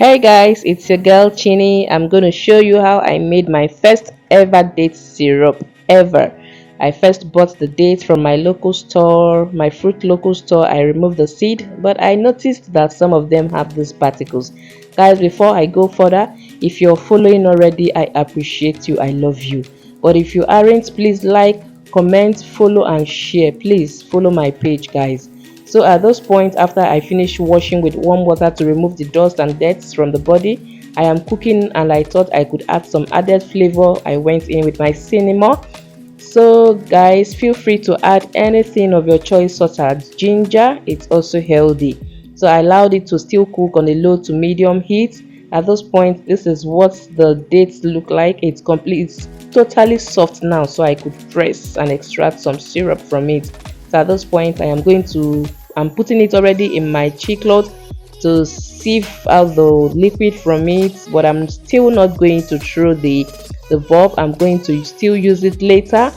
Hey guys, it's your girl Chini. I'm going to show you how I made my first ever date syrup ever. I first bought the dates from my local store, my fruit local store. I removed the seed, but I noticed that some of them have these particles. Guys, before I go further, if you're following already, I appreciate you. I love you. But if you aren't, please like, comment, follow and share. Please follow my page, guys. So at this point, after I finish washing with warm water to remove the dust and dirt from the body, I am cooking and I thought I could add some added flavor. I went in with my cinnamon. So guys, feel free to add anything of your choice such as ginger. It's also healthy. So I allowed it to still cook on a low to medium heat. At this point, this is what the dates look like. It's totally soft now, so I could press and extract some syrup from it. So at this point, I'm putting it already in my cloth to sieve out the liquid from it, but I'm still not going to throw the bulb. I'm going to still use it later.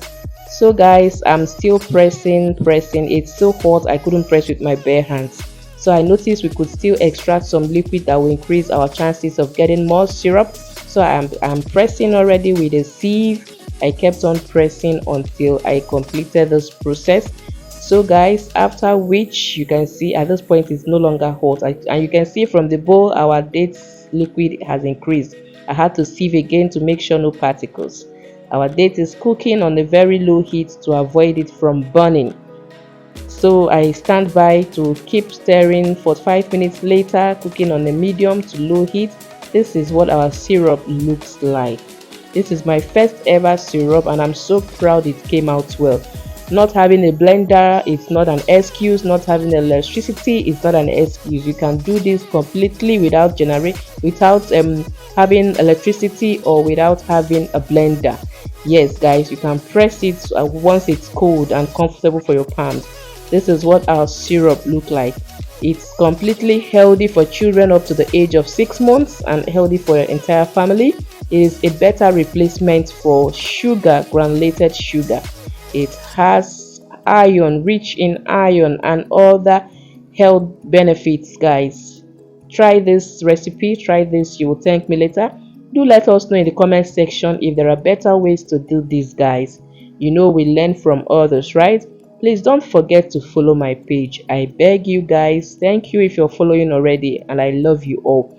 So guys, I'm still pressing. It's so hot I couldn't press with my bare hands. So I noticed we could still extract some liquid that will increase our chances of getting more syrup. So I'm pressing already with a sieve. I kept on pressing until I completed this process. So guys, after which you can see at this point it's no longer hot, and you can see from the bowl our dates liquid has increased. I had to sieve again to make sure no particles. Our date is cooking on a very low heat to avoid it from burning. So I stand by to keep stirring for 5 minutes later, cooking on a medium to low heat. This is what our syrup looks like. This is my first ever syrup and I'm so proud it came out well. Not having a blender is not an excuse. Not having electricity is not an excuse. You can do this completely without having electricity or without having a blender. Yes guys, you can press it once it's cold and comfortable for your palms. This is what our syrup look like. It's completely healthy for children up to the age of 6 months and healthy for your entire family. It is a better replacement for sugar, granulated sugar. It has iron, rich in iron and other health benefits, guys. Try this recipe, try this, you will thank me later. Do let us know in the comment section if there are better ways to do this, guys. You know we learn from others, right? Please don't forget to follow my page. I beg you guys. Thank you if you're following already, and I love you all.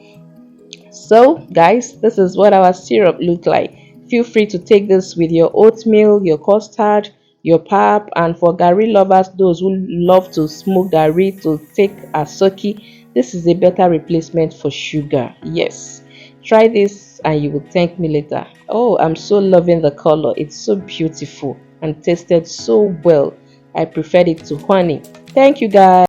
So guys, this is what our syrup look like. Feel free to take this with your oatmeal, your custard, your pap, and for gari lovers, those who love to smoke gari to take a soki, this is a better replacement for sugar. Yes, try this and you will thank me later. Oh, I'm so loving the color. It's so beautiful and tasted so well. I preferred it to honey. Thank you guys.